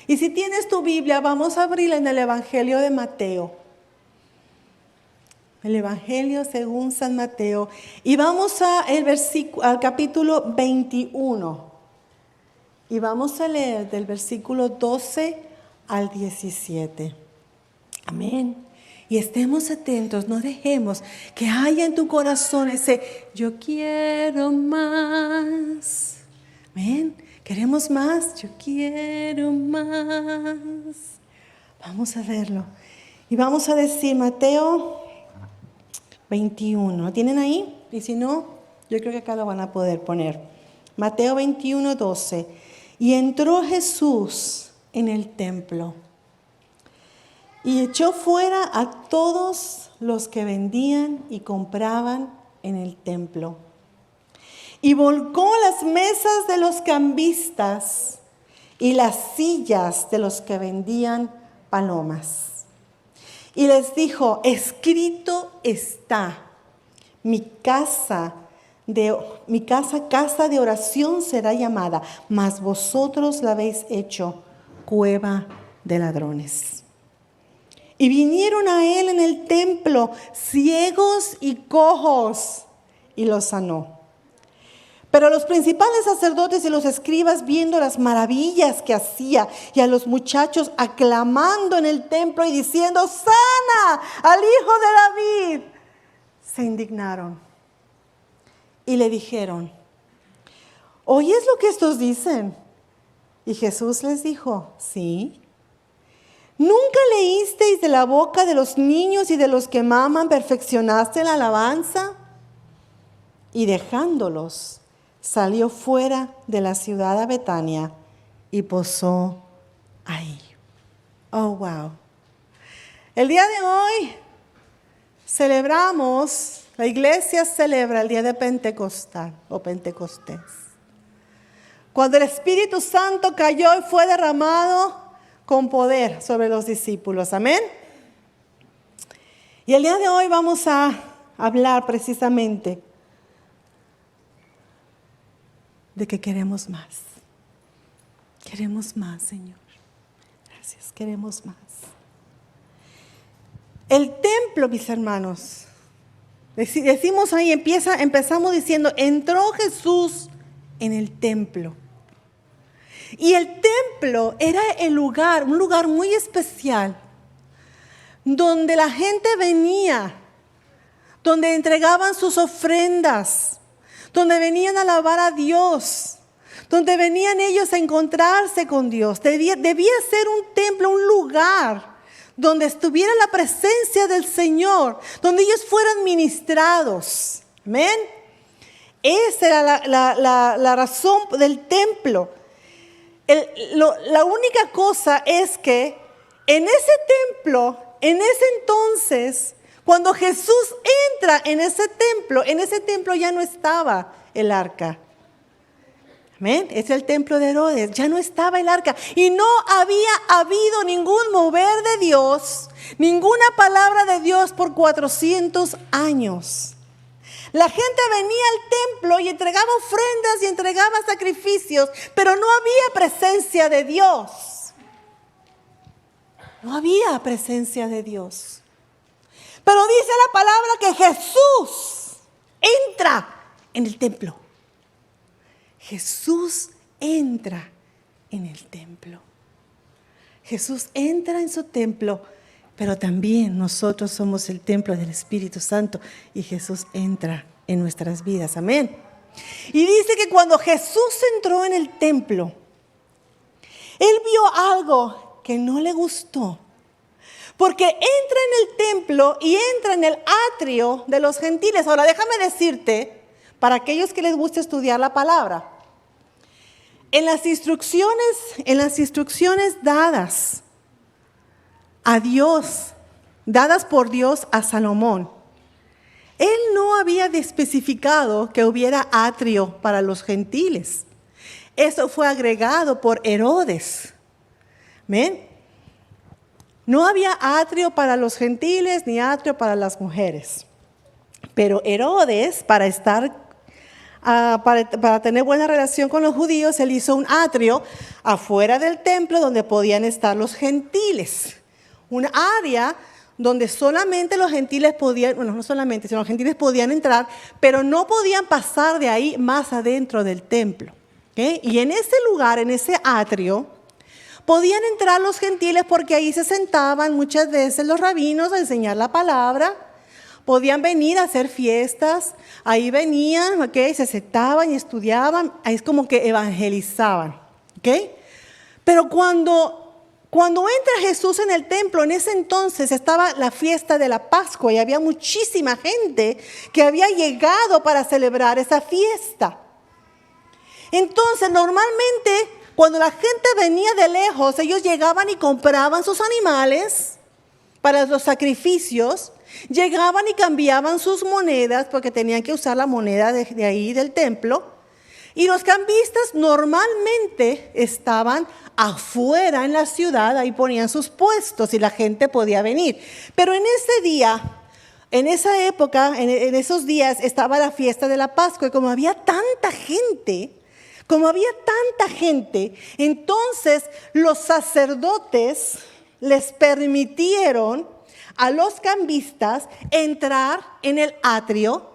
Y si tienes tu Biblia, vamos a abrirla en el Evangelio de Mateo. El Evangelio según San Mateo. Y vamos al capítulo 21. Y vamos a leer del versículo 12 al 17. Amén. Y estemos atentos, no dejemos que haya en tu corazón ese yo quiero más. Amén. ¿Queremos más? Yo quiero más. Vamos a verlo. Y vamos a decir Mateo 21. ¿Lo tienen ahí? Y si no, yo creo que acá lo van a poder poner. Mateo 21, 12. Y entró Jesús en el templo y echó fuera a todos los que vendían y compraban en el templo. Y volcó las mesas de los cambistas y las sillas de los que vendían palomas. Y les dijo, escrito está, mi casa, casa de oración será llamada, mas vosotros la habéis hecho cueva de ladrones. Y vinieron a él en el templo ciegos y cojos, y los sanó. Pero los principales sacerdotes y los escribas, viendo las maravillas que hacía, y a los muchachos aclamando en el templo y diciendo, sana al Hijo de David, se indignaron. Y le dijeron, ¿oyes lo que estos dicen? Y Jesús les dijo, sí. ¿Nunca leísteis de la boca de los niños y de los que maman perfeccionaste la alabanza? Y dejándolos, salió fuera de la ciudad a Betania y posó ahí. Oh, wow. El día de hoy celebramos, la iglesia celebra el día de Pentecostal o Pentecostés. Cuando el Espíritu Santo cayó y fue derramado con poder sobre los discípulos. Amén. Y el día de hoy vamos a hablar precisamente de que queremos más. Queremos más, Señor. Gracias, queremos más. El templo, mis hermanos, decimos ahí, empezamos diciendo, entró Jesús en el templo. Y el templo era un lugar muy especial, donde la gente venía, donde entregaban sus ofrendas, donde venían a alabar a Dios, donde venían ellos a encontrarse con Dios. Debía ser un templo, un lugar donde estuviera la presencia del Señor, donde ellos fueran ministrados. Amén. Esa era la razón del templo. La única cosa es que en ese templo, en ese entonces, cuando Jesús entra en ese templo ya no estaba el arca. Amén. Es el templo de Herodes, ya no estaba el arca. Y no había habido ningún mover de Dios, ninguna palabra de Dios por 400 años. La gente venía al templo y entregaba ofrendas y entregaba sacrificios, pero no había presencia de Dios. No había presencia de Dios. Pero dice la palabra que Jesús entra en el templo. Jesús entra en el templo. Jesús entra en su templo, pero también nosotros somos el templo del Espíritu Santo y Jesús entra en nuestras vidas. Amén. Y dice que cuando Jesús entró en el templo, Él vio algo que no le gustó. Porque entra en el templo y entra en el atrio de los gentiles. Ahora déjame decirte, para aquellos que les gusta estudiar la palabra, en las instrucciones dadas a Dios, dadas por Dios a Salomón, Él no había especificado que hubiera atrio para los gentiles. Eso fue agregado por Herodes. ¿Ven? No había atrio para los gentiles ni atrio para las mujeres. Pero Herodes, para estar para tener buena relación con los judíos, él hizo un atrio afuera del templo donde podían estar los gentiles. Un área donde solamente los gentiles podían, bueno, no solamente, sino los gentiles podían entrar, pero no podían pasar de ahí más adentro del templo. ¿Okay? Y en ese lugar, en ese atrio, podían entrar los gentiles porque ahí se sentaban muchas veces los rabinos a enseñar la palabra. Podían venir a hacer fiestas, ahí venían, ¿okay? Se sentaban y estudiaban, ahí es como que evangelizaban. ¿Okay? Pero cuando entra Jesús en el templo, en ese entonces estaba la fiesta de la Pascua y había muchísima gente que había llegado para celebrar esa fiesta. Entonces, normalmente, cuando la gente venía de lejos, ellos llegaban y compraban sus animales para los sacrificios, llegaban y cambiaban sus monedas, porque tenían que usar la moneda de ahí del templo, y los cambistas normalmente estaban afuera en la ciudad, ahí ponían sus puestos y la gente podía venir. Pero en ese día, en esa época, en esos días estaba la fiesta de la Pascua y como había tanta gente, entonces los sacerdotes les permitieron a los cambistas entrar en el atrio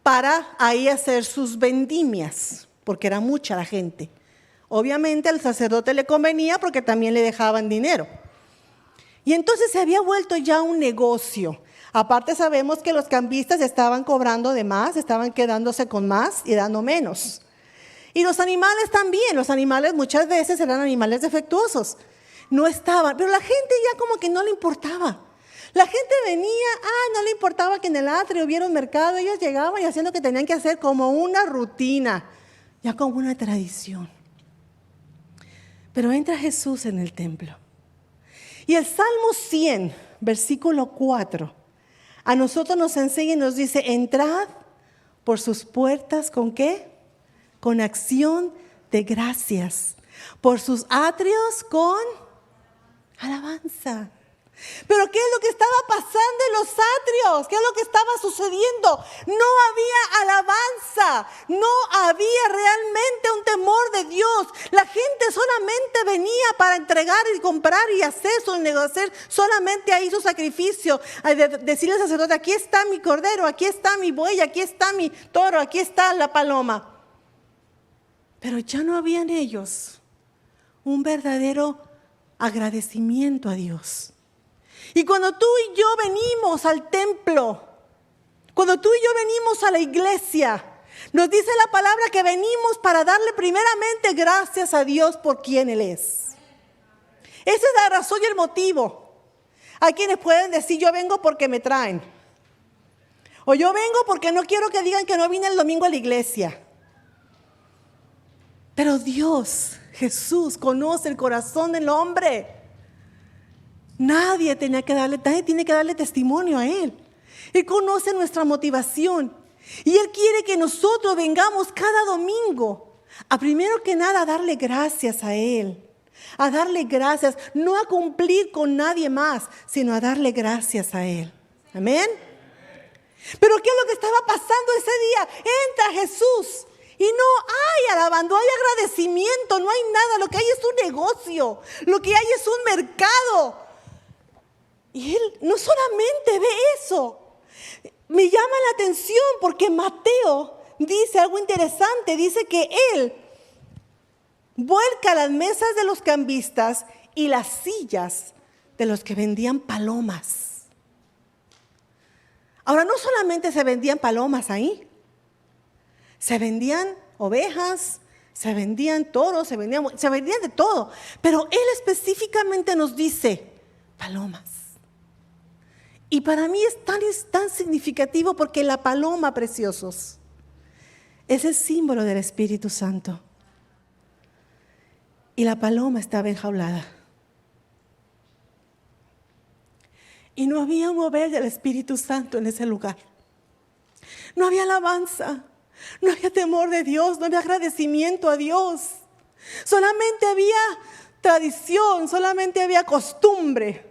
para ahí hacer sus vendimias, porque era mucha la gente. Obviamente al sacerdote le convenía porque también le dejaban dinero. Y entonces se había vuelto ya un negocio. Aparte sabemos que los cambistas estaban cobrando de más, estaban quedándose con más y dando menos. Y los animales también, los animales muchas veces eran animales defectuosos. No estaban, pero la gente ya como que no le importaba. La gente venía, no le importaba que en el atrio hubiera un mercado, ellos llegaban y hacían lo que tenían que hacer como una rutina, ya como una tradición. Pero entra Jesús en el templo. Y el Salmo 100, versículo 4, a nosotros nos enseña y nos dice, entrad por sus puertas, ¿con qué? Con acción de gracias. Por sus atrios con alabanza. Pero ¿qué es lo que estaba pasando en los atrios? ¿Qué es lo que estaba sucediendo? No había alabanza, no había realmente un temor de Dios. La gente solamente venía para entregar y comprar y hacer solamente ahí su sacrificio. Decirle al sacerdote, aquí está mi cordero, aquí está mi buey, aquí está mi toro, aquí está la paloma. Pero ya no había en ellos un verdadero agradecimiento a Dios. Y cuando tú y yo venimos al templo, cuando tú y yo venimos a la iglesia, nos dice la palabra que venimos para darle primeramente gracias a Dios por quien Él es. Esa es la razón y el motivo. Hay quienes pueden decir, yo vengo porque me traen. O yo vengo porque no quiero que digan que no vine el domingo a la iglesia. Pero Dios, Jesús, conoce el corazón del hombre. Nadie tiene que darle testimonio a Él. Él conoce nuestra motivación. Y Él quiere que nosotros vengamos cada domingo a primero que nada a darle gracias a Él. A darle gracias, no a cumplir con nadie más, sino a darle gracias a Él. Amén. Pero ¿qué es lo que estaba pasando ese día? Entra Jesús. Y no hay alabanza, no hay agradecimiento, no hay nada. Lo que hay es un negocio. Lo que hay es un mercado. Y Él no solamente ve eso. Me llama la atención porque Mateo dice algo interesante. Dice que Él vuelca las mesas de los cambistas y las sillas de los que vendían palomas. Ahora, no solamente se vendían palomas ahí. Se vendían ovejas, se vendían toros, se vendían de todo. Pero Él específicamente nos dice palomas. Y para mí es tan significativo porque la paloma, preciosos, es el símbolo del Espíritu Santo. Y la paloma estaba enjaulada. Y no había un mover del Espíritu Santo en ese lugar. No había alabanza. No había temor de Dios, no había agradecimiento a Dios. Solamente había tradición, solamente había costumbre.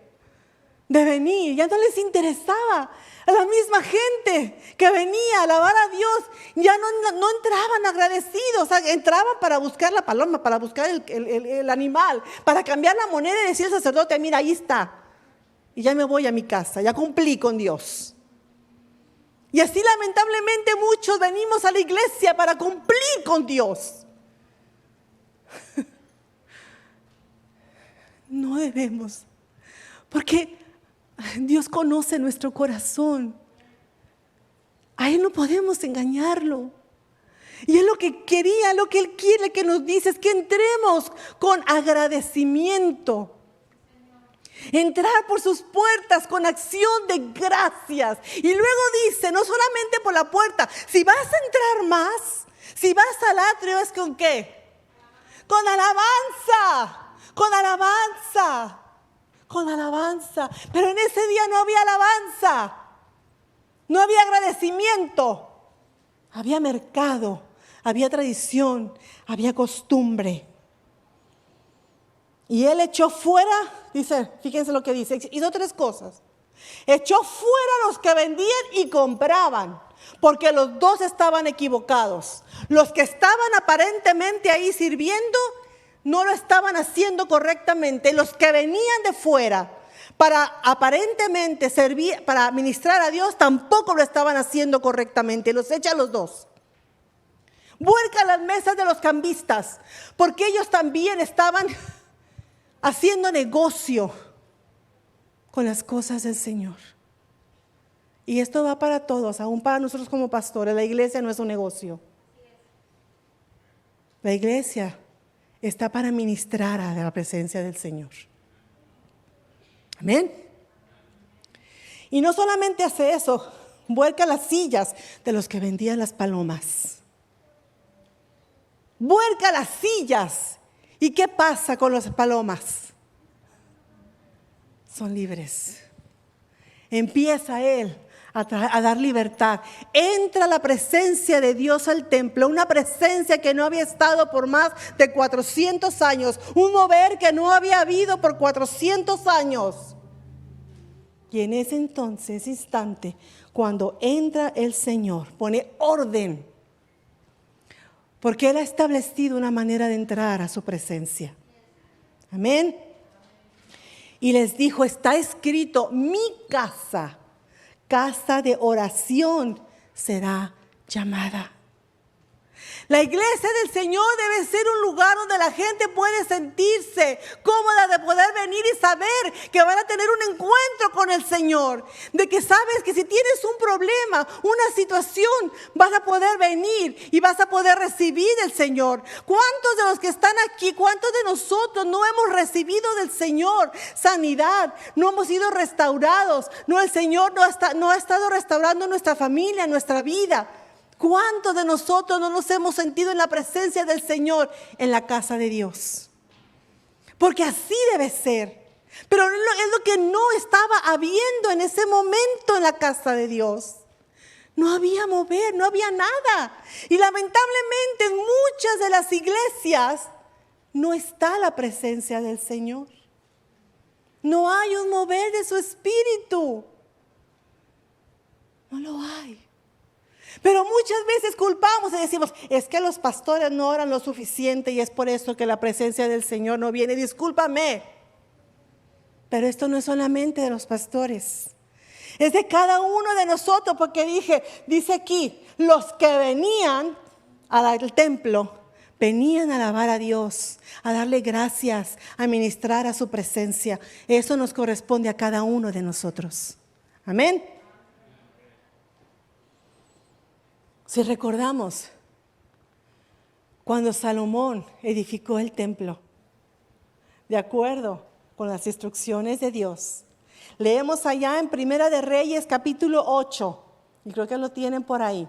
de venir, ya no les interesaba. A la misma gente que venía a alabar a Dios, ya no entraban agradecidos, o sea, entraban para buscar la paloma, para buscar el animal, para cambiar la moneda y decir al sacerdote, mira, ahí está, y ya me voy a mi casa, ya cumplí con Dios. Y así lamentablemente muchos venimos a la iglesia para cumplir con Dios. No debemos, porque Dios conoce nuestro corazón. A Él no podemos engañarlo. Y es lo que quería, lo que Él quiere que nos dice, es que entremos con agradecimiento. Entrar por sus puertas con acción de gracias. Y luego dice, no solamente por la puerta, si vas a entrar más, si vas al atrio, ¿es con qué? Con alabanza, con alabanza. Con alabanza, pero en ese día no había alabanza, no había agradecimiento, había mercado, había tradición, había costumbre. Y él echó fuera, dice, fíjense lo que dice, hizo 3 cosas. Echó fuera a los que vendían y compraban, porque los 2 estaban equivocados. Los que estaban aparentemente ahí sirviendo no lo estaban haciendo correctamente. Los que venían de fuera para aparentemente servir, para ministrar a Dios, tampoco lo estaban haciendo correctamente. Los echa a los 2. Vuelca las mesas de los cambistas, porque ellos también estaban haciendo negocio con las cosas del Señor. Y esto va para todos, aún para nosotros como pastores. La iglesia no es un negocio. La iglesia está para ministrar a la presencia del Señor. Amén. Y no solamente hace eso, vuelca las sillas de los que vendían las palomas. Vuelca las sillas. ¿Y qué pasa con las palomas? Son libres. Empieza Él a dar libertad. Entra la presencia de Dios al templo, una presencia que no había estado por más de 400 años, un mover que no había habido por 400 años. Y en ese entonces, ese instante, cuando entra el Señor, pone orden, porque Él ha establecido una manera de entrar a su presencia. Amén. Y les dijo, está escrito, mi casa, casa de oración será llamada. La iglesia del Señor debe ser un lugar donde la gente puede sentirse cómoda de poder venir y saber que van a tener un encuentro con el Señor. De que sabes que si tienes un problema, una situación, vas a poder venir y vas a poder recibir del Señor. ¿Cuántos de los que están aquí, cuántos de nosotros no hemos recibido del Señor sanidad? No hemos sido restaurados. No, el Señor no ha estado restaurando nuestra familia, nuestra vida. ¿Cuántos de nosotros no nos hemos sentido en la presencia del Señor en la casa de Dios? Porque así debe ser. Pero es lo que no estaba habiendo en ese momento en la casa de Dios. No había mover, no había nada. Y lamentablemente en muchas de las iglesias no está la presencia del Señor. No hay un mover de su espíritu. No lo hay. Pero muchas veces culpamos y decimos, es que los pastores no oran lo suficiente y es por eso que la presencia del Señor no viene. Discúlpame. Pero esto no es solamente de los pastores. Es de cada uno de nosotros, porque dice aquí, los que venían al templo, venían a alabar a Dios, a darle gracias, a ministrar a su presencia. Eso nos corresponde a cada uno de nosotros. Amén. Si recordamos, cuando Salomón edificó el templo, de acuerdo con las instrucciones de Dios, leemos allá en Primera de Reyes capítulo 8, y creo que lo tienen por ahí,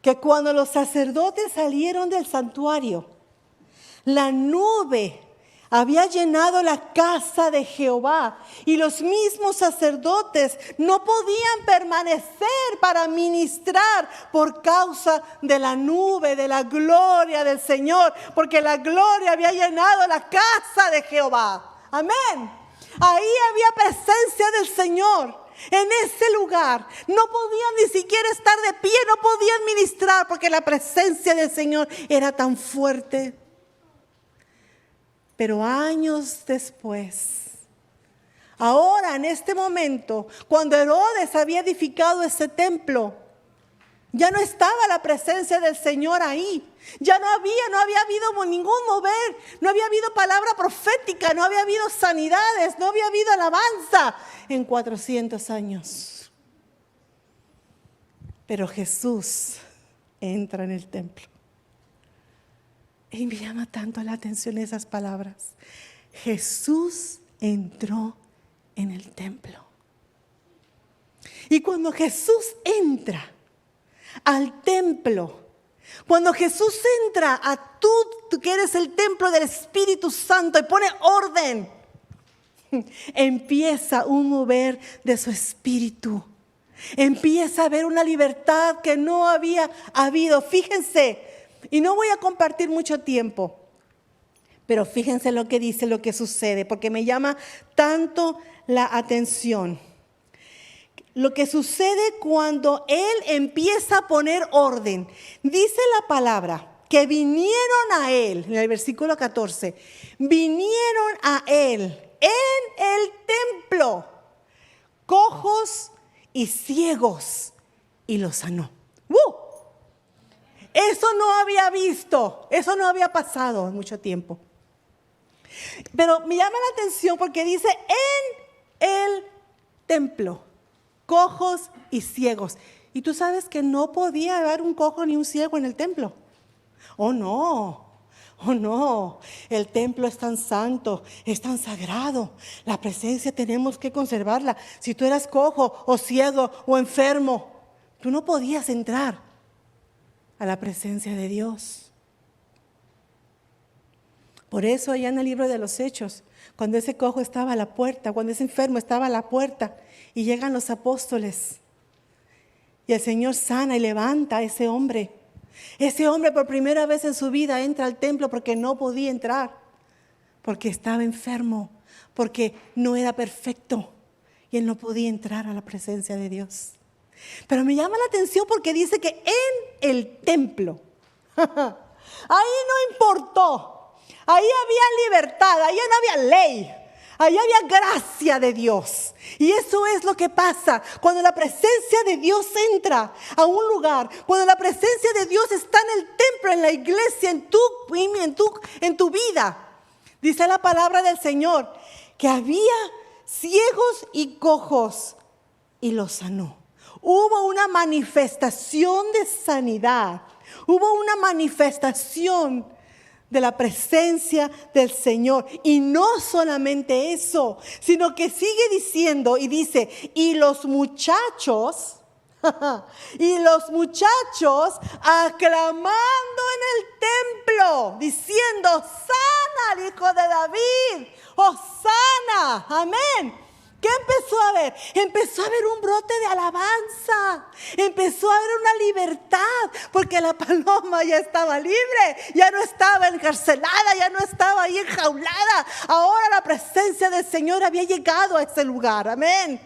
que cuando los sacerdotes salieron del santuario, la nube había llenado la casa de Jehová y los mismos sacerdotes no podían permanecer para ministrar por causa de la nube, de la gloria del Señor, porque la gloria había llenado la casa de Jehová. Amén. Ahí había presencia del Señor. En ese lugar no podían ni siquiera estar de pie, no podían ministrar porque la presencia del Señor era tan fuerte. Pero años después, ahora en este momento, cuando Herodes había edificado ese templo, ya no estaba la presencia del Señor ahí. Ya no había habido ningún mover, no había habido palabra profética, no había habido sanidades, no había habido alabanza en 400 años. Pero Jesús entra en el templo. Y me llama tanto la atención esas palabras. Jesús entró en el templo. Y cuando Jesús entra al templo, cuando Jesús entra a tú que eres el templo del Espíritu Santo y pone orden, empieza un mover de su espíritu. Empieza a haber una libertad que no había habido. Fíjense, y no voy a compartir mucho tiempo, pero fíjense lo que dice, lo que sucede, porque me llama tanto la atención. Lo que sucede cuando Él empieza a poner orden. Dice la palabra que vinieron a Él, en el versículo 14, vinieron a Él en el templo, cojos y ciegos, y los sanó. Eso no había visto, eso no había pasado en mucho tiempo. Pero me llama la atención porque dice en el templo, cojos y ciegos. Y tú sabes que no podía haber un cojo ni un ciego en el templo. Oh no, el templo es tan santo, es tan sagrado. La presencia tenemos que conservarla. Si tú eras cojo o ciego o enfermo, tú no podías entrar a la presencia de Dios. Por eso allá en el libro de los Hechos, cuando ese cojo estaba a la puerta, cuando ese enfermo estaba a la puerta, y llegan los apóstoles, y el Señor sana y levanta a ese hombre. Ese hombre por primera vez en su vida entra al templo porque no podía entrar, porque estaba enfermo, porque no era perfecto, y él no podía entrar a la presencia de Dios. Pero me llama la atención porque dice que en el templo, ahí no importó, ahí había libertad, ahí no había ley, ahí había gracia de Dios. Y eso es lo que pasa cuando la presencia de Dios entra a un lugar, cuando la presencia de Dios está en el templo, en la iglesia, en tu vida. Dice la palabra del Señor que había ciegos y cojos y los sanó. Hubo una manifestación de sanidad. Hubo una manifestación de la presencia del Señor. Y no solamente eso, sino que sigue diciendo y dice, y los muchachos aclamando en el templo, diciendo, sana al Hijo de David, Hosana, amén. ¿Qué empezó a haber? Empezó a haber un brote de alabanza. Empezó a haber una libertad. Porque la paloma ya estaba libre. Ya no estaba encarcelada. Ya no estaba ahí enjaulada. Ahora la presencia del Señor había llegado a ese lugar. Amén.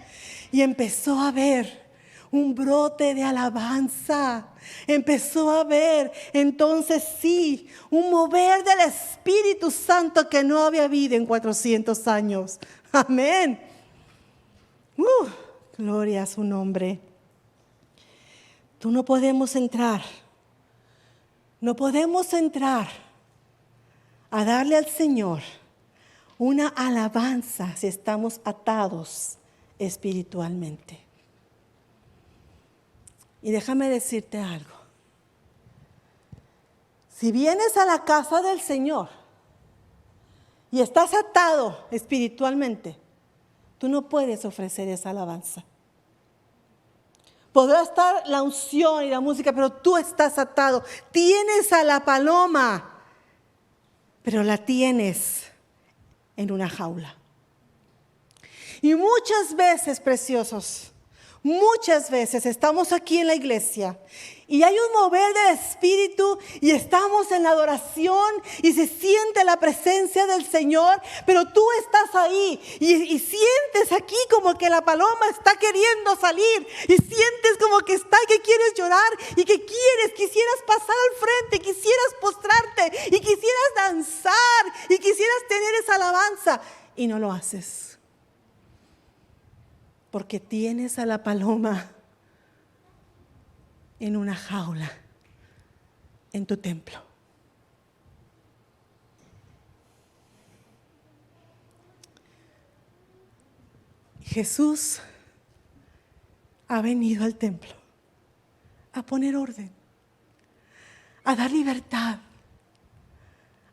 Y empezó a haber un brote de alabanza. Empezó a haber entonces sí un mover del Espíritu Santo que no había habido en 400 años. Amén. Gloria a su nombre. Tú no podemos entrar a darle al Señor una alabanza si estamos atados espiritualmente. Y déjame decirte algo. Si vienes a la casa del Señor y estás atado espiritualmente, tú no puedes ofrecer esa alabanza. Podrá estar la unción y la música, pero tú estás atado. Tienes a la paloma, pero la tienes en una jaula. Y muchas veces, preciosos, muchas veces estamos aquí en la iglesia Y hay un mover del Espíritu y estamos en la adoración y se siente la presencia del Señor, pero tú estás ahí y sientes aquí como que la paloma está queriendo salir y sientes como que está y que quieres llorar y que quisieras pasar al frente, quisieras postrarte y quisieras danzar y quisieras tener esa alabanza y no lo haces porque tienes a la paloma en una jaula, en tu templo. Jesús ha venido al templo a poner orden, a dar libertad,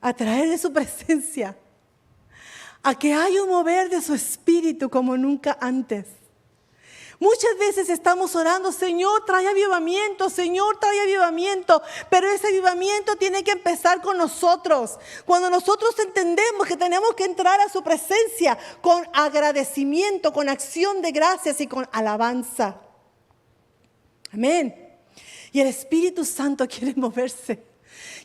a traer de su presencia, a que haya un mover de su espíritu como nunca antes. Muchas veces estamos orando, Señor, trae avivamiento, Señor, trae avivamiento, pero ese avivamiento tiene que empezar con nosotros. Cuando nosotros entendemos que tenemos que entrar a su presencia con agradecimiento, con acción de gracias y con alabanza. Amén. Y el Espíritu Santo quiere moverse.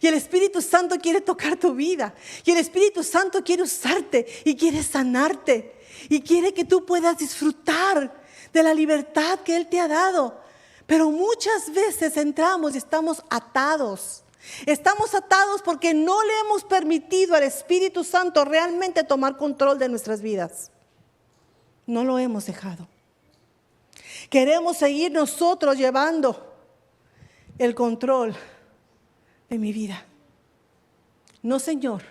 Y el Espíritu Santo quiere tocar tu vida. Y el Espíritu Santo quiere usarte y quiere sanarte. Y quiere que tú puedas disfrutar de la libertad que Él te ha dado. Pero muchas veces entramos y estamos atados. Estamos atados porque no le hemos permitido al Espíritu Santo realmente tomar control de nuestras vidas. No lo hemos dejado. Queremos seguir nosotros llevando el control de mi vida. No, Señor.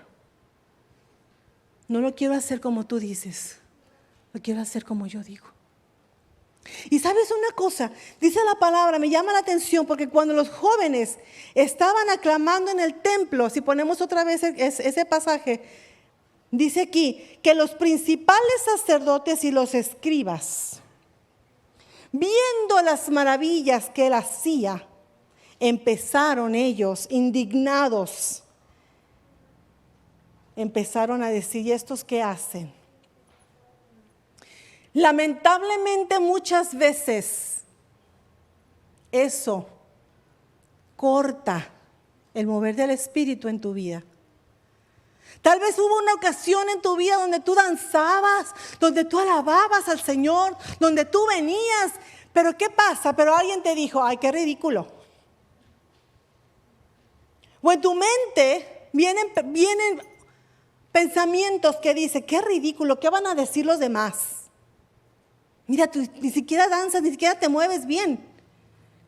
No lo quiero hacer como tú dices. Lo quiero hacer como yo digo. Y sabes una cosa, dice la palabra, me llama la atención porque cuando los jóvenes estaban aclamando en el templo, si ponemos otra vez ese pasaje, dice aquí que los principales sacerdotes y los escribas, viendo las maravillas que él hacía, empezaron ellos indignados, empezaron a decir, ¿y estos qué hacen? Lamentablemente muchas veces eso corta el mover del Espíritu en tu vida. Tal vez hubo una ocasión en tu vida donde tú danzabas, donde tú alababas al Señor, donde tú venías, pero ¿qué pasa? Pero alguien te dijo, ay, qué ridículo. O en tu mente vienen pensamientos que dicen, qué ridículo, ¿qué van a decir los demás? Mira, tú ni siquiera danzas, ni siquiera te mueves bien,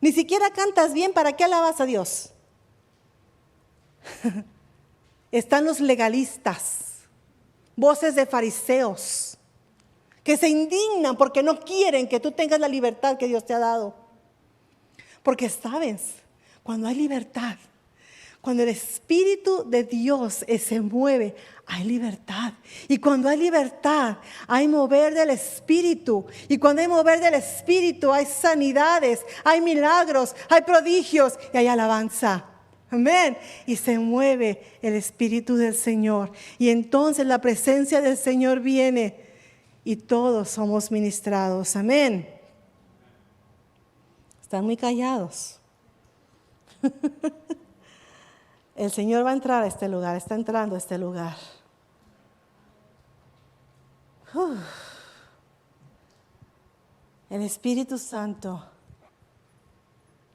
ni siquiera cantas bien, ¿para qué alabas a Dios? Están los legalistas, voces de fariseos, que se indignan porque no quieren que tú tengas la libertad que Dios te ha dado. Porque sabes, cuando hay libertad, cuando el Espíritu de Dios se mueve, hay libertad. Y cuando hay libertad, hay mover del Espíritu. Y cuando hay mover del Espíritu, hay sanidades, hay milagros, hay prodigios y hay alabanza. Amén. Y se mueve el Espíritu del Señor. Y entonces la presencia del Señor viene y todos somos ministrados. Amén. Están muy callados. El Señor va a entrar a este lugar, está entrando a este lugar. El Espíritu Santo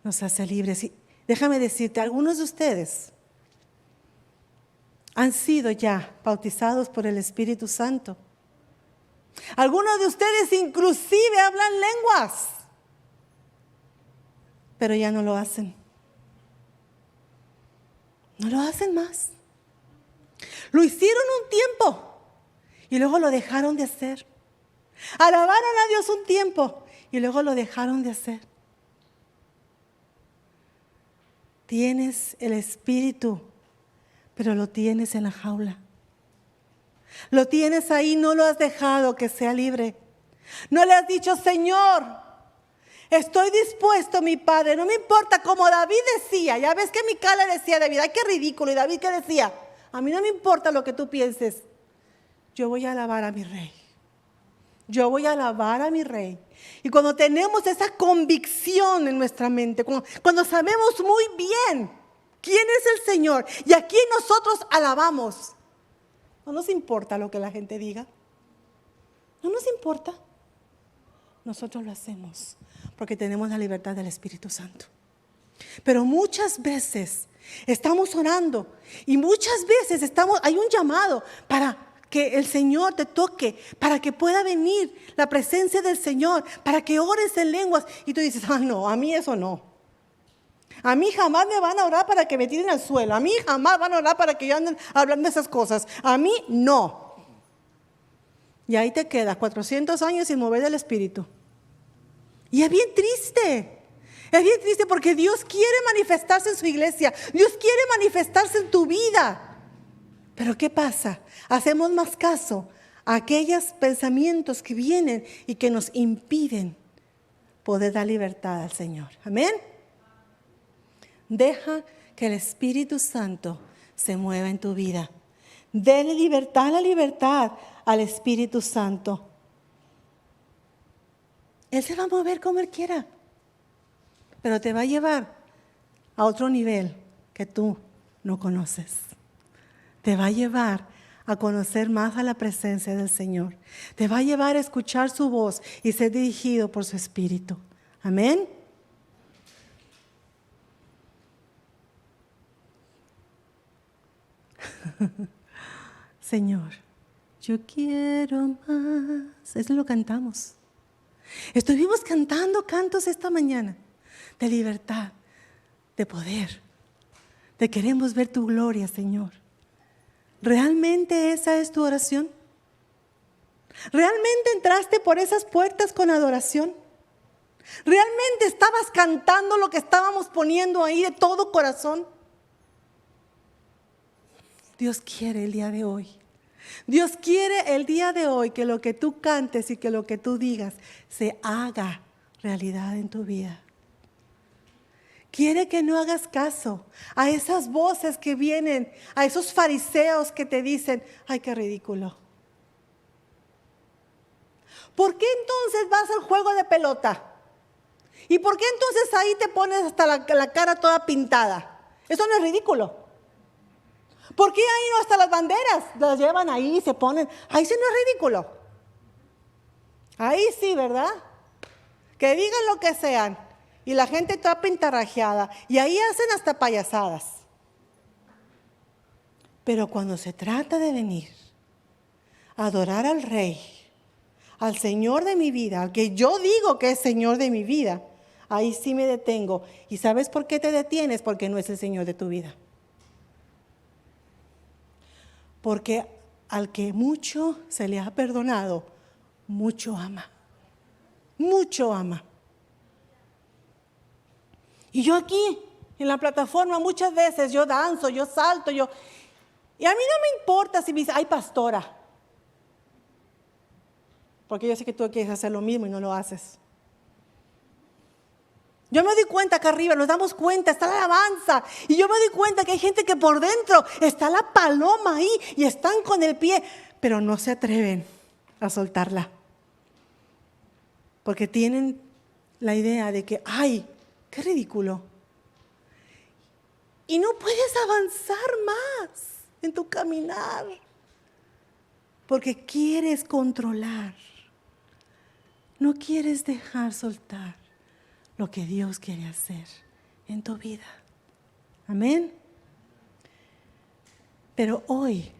nos hace libres. Y déjame decirte, algunos de ustedes han sido ya bautizados por el Espíritu Santo. Algunos de ustedes inclusive hablan lenguas, pero ya no lo hacen. No lo hacen más. Lo hicieron un tiempo y luego lo dejaron de hacer. Alabaron a Dios un tiempo y luego lo dejaron de hacer. Tienes el Espíritu, pero lo tienes en la jaula. Lo tienes ahí, no lo has dejado que sea libre. No le has dicho, Señor, estoy dispuesto, mi Padre, no me importa, como David decía. Ya ves que Mical le decía a David, ay, qué ridículo. Y David, ¿qué decía? A mí no me importa lo que tú pienses. Yo voy a alabar a mi rey. Yo voy a alabar a mi Rey. Y cuando tenemos esa convicción en nuestra mente, cuando sabemos muy bien quién es el Señor y a quién nosotros alabamos, no nos importa lo que la gente diga. No nos importa. Nosotros lo hacemos porque tenemos la libertad del Espíritu Santo. Pero muchas veces estamos orando y muchas veces hay un llamado para que el Señor te toque, para que pueda venir la presencia del Señor, para que ores en lenguas. Y tú dices, no, a mí eso no. A mí jamás me van a orar para que me tiren al suelo. A mí jamás van a orar para que yo ande hablando de esas cosas. A mí no. Y ahí te quedas 400 años sin mover del Espíritu. Y es bien triste. Es bien triste porque Dios quiere manifestarse en su iglesia. Dios quiere manifestarse en tu vida. Pero ¿qué pasa? Hacemos más caso a aquellos pensamientos que vienen y que nos impiden poder dar libertad al Señor. Amén. Deja que el Espíritu Santo se mueva en tu vida. Dele la libertad al Espíritu Santo. Él se va a mover como Él quiera, pero te va a llevar a otro nivel que tú no conoces. Te va a llevar a conocer más a la presencia del Señor. Te va a llevar a escuchar su voz y ser dirigido por su Espíritu. Amén. Señor, yo quiero más. Eso lo cantamos. Estuvimos cantando cantos esta mañana de libertad, de poder, de queremos ver tu gloria, Señor. ¿Realmente esa es tu oración? ¿Realmente entraste por esas puertas con adoración? ¿Realmente estabas cantando lo que estábamos poniendo ahí de todo corazón? Dios quiere el día de hoy. Dios quiere el día de hoy que lo que tú cantes y que lo que tú digas se haga realidad en tu vida. Quiere que no hagas caso a esas voces que vienen, a esos fariseos que te dicen, ay, qué ridículo. ¿Por qué entonces vas al juego de pelota? ¿Y por qué entonces ahí te pones hasta la cara toda pintada? Eso no es ridículo. ¿Por qué ahí no hasta las banderas las llevan ahí y se ponen? Ahí sí no es ridículo. Ahí sí, ¿verdad? Que digan lo que sean. Y la gente está pintarrajeada. Y ahí hacen hasta payasadas. Pero cuando se trata de venir a adorar al Rey, al Señor de mi vida, al que yo digo que es Señor de mi vida, ahí sí me detengo. ¿Y sabes por qué te detienes? Porque no es el Señor de tu vida. Porque al que mucho se le ha perdonado, mucho ama. Mucho ama. Y yo aquí, en la plataforma, muchas veces yo danzo, yo salto, y a mí no me importa si me dice, ay, pastora. Porque yo sé que tú quieres hacer lo mismo y no lo haces. Yo me doy cuenta acá arriba, nos damos cuenta, está la alabanza. Y yo me doy cuenta que hay gente que por dentro está la paloma ahí y están con el pie, pero no se atreven a soltarla. Porque tienen la idea de que, ay, qué ridículo. Y no puedes avanzar más en tu caminar. Porque quieres controlar. No quieres dejar soltar lo que Dios quiere hacer en tu vida. Amén. Pero hoy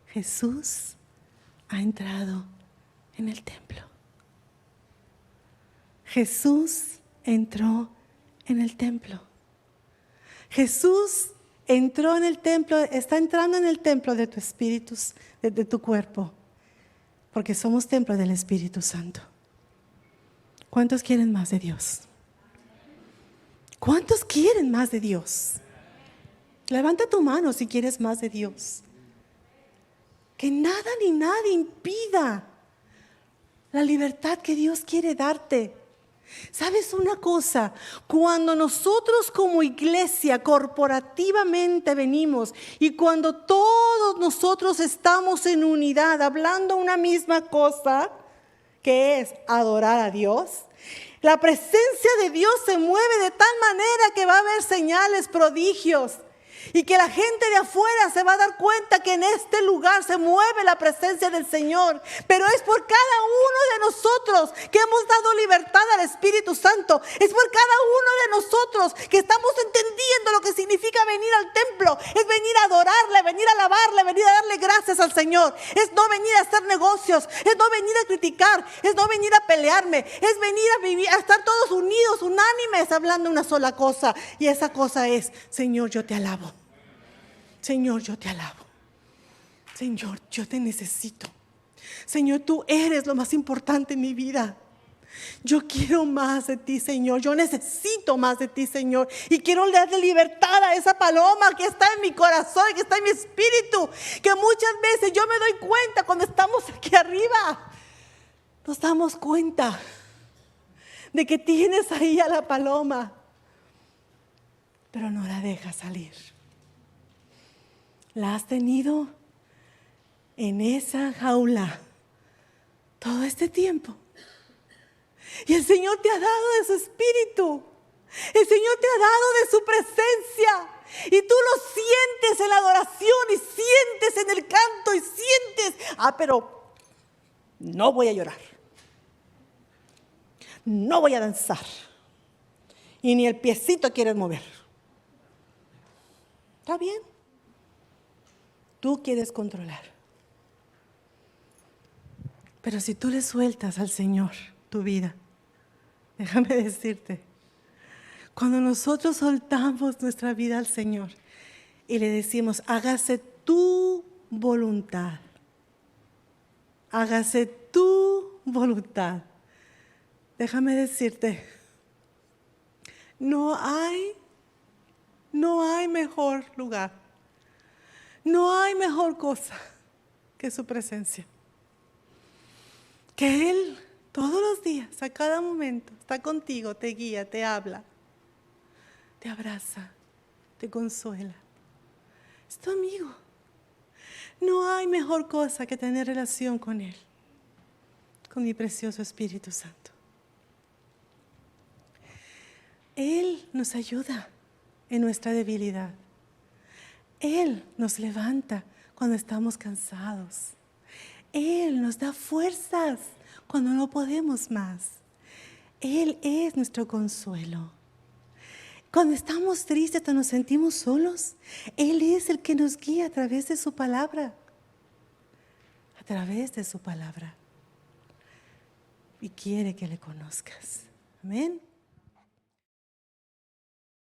Jesús ha entrado en el templo. Jesús entró en el templo. Jesús entró en el templo, está entrando en el templo de tu espíritu, de tu cuerpo, porque somos templo del Espíritu Santo. ¿Cuántos quieren más de Dios? ¿Cuántos quieren más de Dios? Levanta tu mano si quieres más de Dios. Que nada ni nadie impida la libertad que Dios quiere darte. ¿Sabes una cosa? Cuando nosotros como iglesia corporativamente venimos y cuando todos nosotros estamos en unidad hablando una misma cosa, que es adorar a Dios, la presencia de Dios se mueve de tal manera que va a haber señales, prodigios. Y que la gente de afuera se va a dar cuenta que en este lugar se mueve la presencia del Señor. Pero es por cada uno de nosotros que hemos dado libertad al Espíritu Santo. Es por cada uno de nosotros que estamos entendiendo lo que significa venir al templo. Es venir a adorarle, venir a alabarle, venir a darle gracias al Señor. Es no venir a hacer negocios, es no venir a criticar, es no venir a pelearme. Es venir a vivir, a estar todos unidos, unánimes, hablando una sola cosa. Y esa cosa es: Señor, yo te alabo. Señor, yo te alabo. Señor, yo te necesito. Señor, tú eres lo más importante en mi vida. Yo quiero más de ti, Señor. Yo necesito más de ti, Señor. Y quiero darle libertad a esa paloma que está en mi corazón, que está en mi espíritu. Que muchas veces yo me doy cuenta cuando estamos aquí arriba. Nos damos cuenta de que tienes ahí a la paloma, pero no la dejas salir. La has tenido en esa jaula todo este tiempo. Y el Señor te ha dado de su espíritu. El Señor te ha dado de su presencia. Y tú lo sientes en la adoración y sientes en el canto y sientes: pero no voy a llorar. No voy a danzar. Y ni el piecito quieres mover. ¿Está bien? Tú quieres controlar. Pero si tú le sueltas al Señor tu vida, déjame decirte, cuando nosotros soltamos nuestra vida al Señor y le decimos: hágase tu voluntad, hágase tu voluntad, déjame decirte, no hay mejor lugar. No hay mejor cosa que su presencia. Que Él todos los días, a cada momento, está contigo, te guía, te habla, te abraza, te consuela. Es tu amigo. No hay mejor cosa que tener relación con Él, con mi precioso Espíritu Santo. Él nos ayuda en nuestra debilidad. Él nos levanta cuando estamos cansados. Él nos da fuerzas cuando no podemos más. Él es nuestro consuelo. Cuando estamos tristes o nos sentimos solos, Él es el que nos guía a través de su palabra. A través de su palabra. Y quiere que le conozcas. Amén.